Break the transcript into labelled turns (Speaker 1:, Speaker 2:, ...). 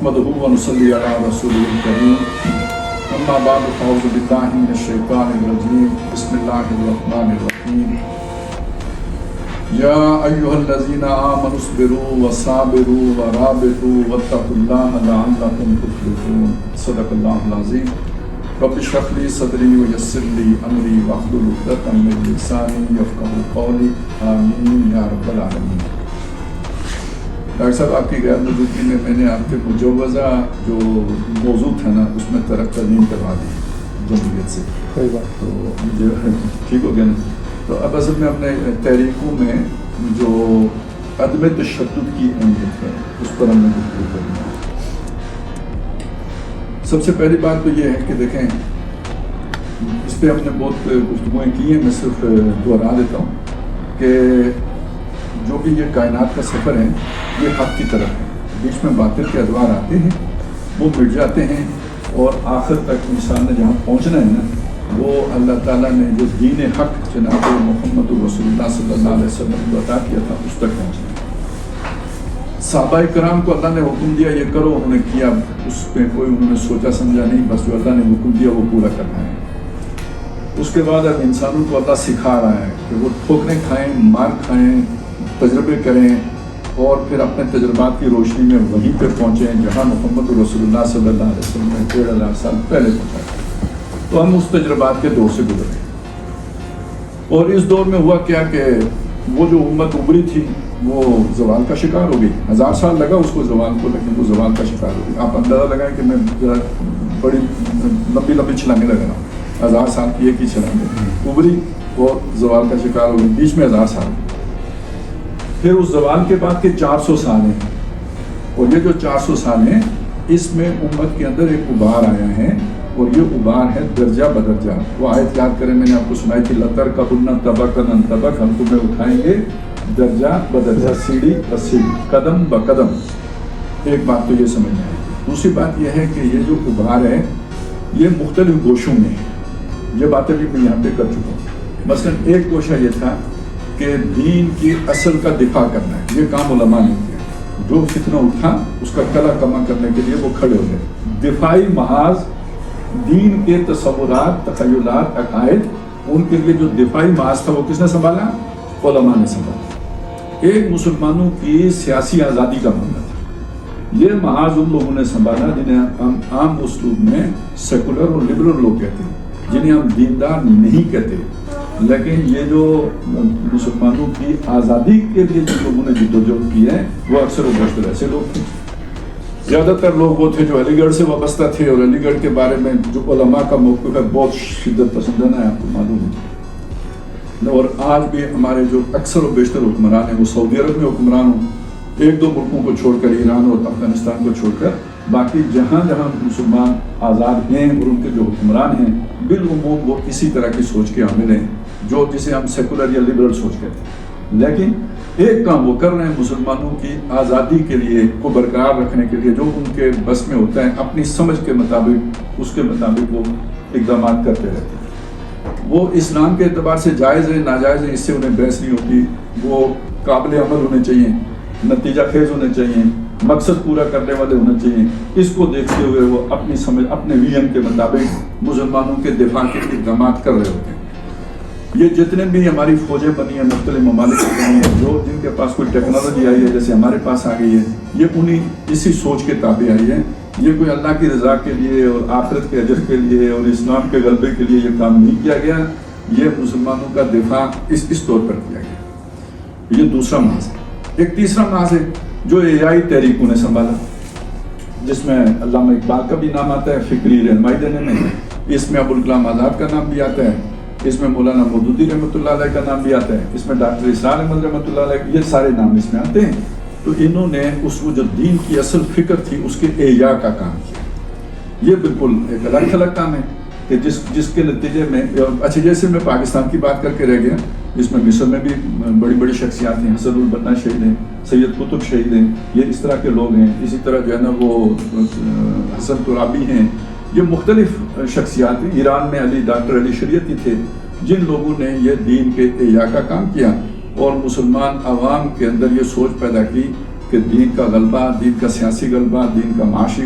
Speaker 1: نحمده ونصلي على رسوله الكريم اما بعد فاعوذ بالله من الشيطان الرجيم بسم الله الرحمن الرحيم يا ايها الذين امنوا اصبروا وصابروا ورابطوا واتقوا الله لعلكم تفلحون صدق الله العظيم رب اشرح لي صدري ويسر لي امري واحلل عقدة من لساني يفقهوا قولي آمين یا رب العالمین۔ ڈاکٹر صاحب آپ کی غیر موجودگی میں میں نے آپ کے مجوزہ جو موضوع تھا نا اس میں ترقیم کروا دی جمہوریت سے،
Speaker 2: کوئی بات
Speaker 1: تو مجھے ٹھیک ہو گیا نا۔ تو اب اصل میں اپنے تحریکوں میں جو عدم تشدد کی اہمیت ہے اس پر ہم نے گفتگو کرنی ہے۔ سب سے پہلی بات تو یہ ہے کہ دیکھیں اس پہ ہم نے بہت گفتگویں کی ہیں، میں صرف دہرا دیتا ہوں کہ جو بھی یہ کائنات کا سفر ہے یہ حق کی طرف ہے، بیچ میں باطل کے ادوار آتے ہیں، وہ مٹ جاتے ہیں اور آخر تک انسان نے جہاں پہنچنا ہے نا وہ اللہ تعالیٰ نے جو دین حق جناب محمد رسول اللہ صلی اللہ علیہ وسلم کو عطا کیا تھا اس تک پہنچنا ہے۔ صحابہ کرام کو اللہ نے حکم دیا یہ کرو، انہوں نے کیا، اس پہ کوئی انہوں نے سوچا سمجھا نہیں، بس جو اللہ نے حکم دیا وہ پورا کرنا ہے۔ اس کے بعد اب انسانوں کو اللہ سکھا رہا ہے کہ وہ ٹھوکریں کھائیں، مار کھائیں، تجربے کریں اور پھر اپنے تجربات کی روشنی میں وہیں پہ پہنچیں جہاں محمد رسول اللہ صلی اللہ علیہ وسلم نے 1500 سال پہلے پہنچا۔ تو ہم اس تجربات کے دور سے گزرے اور اس دور میں ہوا کیا کہ وہ جو امت ابری تھی وہ زوال کا شکار ہو گئی۔ 1000 سال لگا اس کو زوال کو، لیکن وہ زوال کا شکار ہو گئی۔ آپ اندازہ لگائیں کہ میں ذرا بڑی لمبی چھلانگیں لگا رہا ہوں، 1000 سال کی ایک ہی چھلانگیں ابری اور زوال کا شکار ہو گئی، بیچ میں 1000 سال۔ پھر اس زوال کے بعد کے 400 سال ہیں، اور یہ جو 400 سال ہیں اس میں امت کے اندر ایک ابھار آیا ہے، اور یہ ابھار ہے درجہ بدرجہ۔ وہ آیت یاد کریں، میں نے آپ کو سنائی تھی، لَتَرْكَبُنَّ طَبَقًا عَنْ طَبَقٍ، ہم تمہیں اٹھائیں گے درجہ بدرجہ، سیڑھی بسیڑھی، قدم بقدم۔ ایک بات تو یہ سمجھنا ہے۔ دوسری بات یہ ہے کہ یہ جو ابھار ہے یہ مختلف گوشوں میں ہے، یہ باتیں بھی میں یہاں پہ کر چکا ہوں۔ مثلا ایک گوشہ یہ تھا کہ دین کی اصل کا دفاع کرنا ہے، یہ کام علماء نے کیا۔ جو فتنہ اٹھا اس کا کلا کما کرنے کے لیے وہ کھڑے ہو گئے۔ دفاعی محاذ دین کے تصورات، تخیلات، عقائد، ان کے لیے جو دفاعی محاذ تھا وہ کس نے سنبھالا؟ علماء نے سنبھالا۔ ایک مسلمانوں کی سیاسی آزادی کا معاملہ تھا، یہ محاذ ان لوگوں نے سنبھالا جنہیں ہم عام اسلوب میں سیکولر اور لبرل لوگ کہتے ہیں، جنہیں ہم دیندار نہیں کہتے، لیکن یہ جو مسلمانوں کی آزادی کے لیے جن لوگوں نے جدوجہد کی ہے وہ اکثر و بیشتر ایسے لوگ تھے۔ زیادہ تر لوگ وہ تھے جو علی گڑھ سے وابستہ تھے، اور علی گڑھ کے بارے میں جو علماء کا موقف ہے بہت شدت پسندانہ ہے، آپ کو معلوم ہے۔ اور آج بھی ہمارے جو اکثر و بیشتر حکمران ہیں وہ سعودی عرب میں حکمران ہوں، ایک دو ملکوں کو چھوڑ کر، ایران اور افغانستان کو چھوڑ کر، باقی جہاں جہاں مسلمان آزاد ہیں اور ان کے جو حکمران ہیں بالعموم وہ اسی طرح کی سوچ کے حامل ہیں، جو جسے ہم سیکولر یا لبرل سوچ کہتے ہیں۔ لیکن ایک کام وہ کر رہے ہیں مسلمانوں کی آزادی کے لیے، کو برقرار رکھنے کے لیے، جو ان کے بس میں ہوتا ہے، اپنی سمجھ کے مطابق، اس کے مطابق وہ اقدامات کرتے رہتے ہیں۔ وہ اسلام کے اعتبار سے جائز ہے ناجائز ہے اس سے انہیں بحث نہیں ہوتی، وہ قابل عمل ہونے چاہیے، نتیجہ خیز ہونے چاہیے، مقصد پورا کرنے والے ہونے چاہیے۔ اس کو دیکھتے ہوئے وہ اپنی سمجھ، اپنے ویژن کے مطابق مسلمانوں کے دفاع کے اقدامات کر رہے ہوتے ہیں۔ یہ جتنے بھی ہماری فوجیں بنی ہیں مختلف ممالک سے بنی ہیں، جو جن کے پاس کوئی ٹیکنالوجی آئی ہے جیسے ہمارے پاس آ گئی ہے، یہ انہیں اسی سوچ کے تابع آئی ہے۔ یہ کوئی اللہ کی رضا کے لیے اور آخرت کے اجر کے لیے اور اسلام کے غلبے کے لیے یہ کام نہیں کیا گیا، یہ مسلمانوں کا دفاع اس طور پر کیا گیا۔ یہ دوسرا محاذ ہے۔ ایک تیسرا محاذ ہے جو AI تحریکوں نے سنبھالا، جس میں علامہ اقبال کا بھی نام آتا ہے فکری رہنمائی دینے میں، اس میں ابوالکلام آزاد کا نام بھی آتا ہے، اس میں مولانا مودودی رحمۃ اللہ علیہ کا نام بھی آتا ہے، اس میں ڈاکٹر اسرار احمد رحمۃ اللہ علیہ، یہ سارے نام اس میں آتے ہیں۔ تو انہوں نے اس وہ جو دین کی اصل فکر تھی اس کے احیاء کا کام کیا۔ یہ بالکل ایک الگ تھلگ کام ہے کہ جس کے نتیجے میں، اچھا جیسے میں پاکستان کی بات کر کے رہ گیا، اس میں مصر میں بھی بڑی بڑی شخصیات ہیں، حسن البنا شہید ہیں، سید قطب شہید ہیں، یہ اس طرح کے لوگ ہیں۔ اسی طرح جو ہے نا وہ حسن ترابی ہیں، یہ مختلف شخصیات ہیں۔ ایران میں ڈاکٹر علی شریعتی تھے، جن لوگوں نے یہ دین کے احیاء کا کام کیا اور مسلمان عوام کے اندر یہ سوچ پیدا کی کہ دین کا غلبہ، دین کا سیاسی غلبہ، دین کا معاشی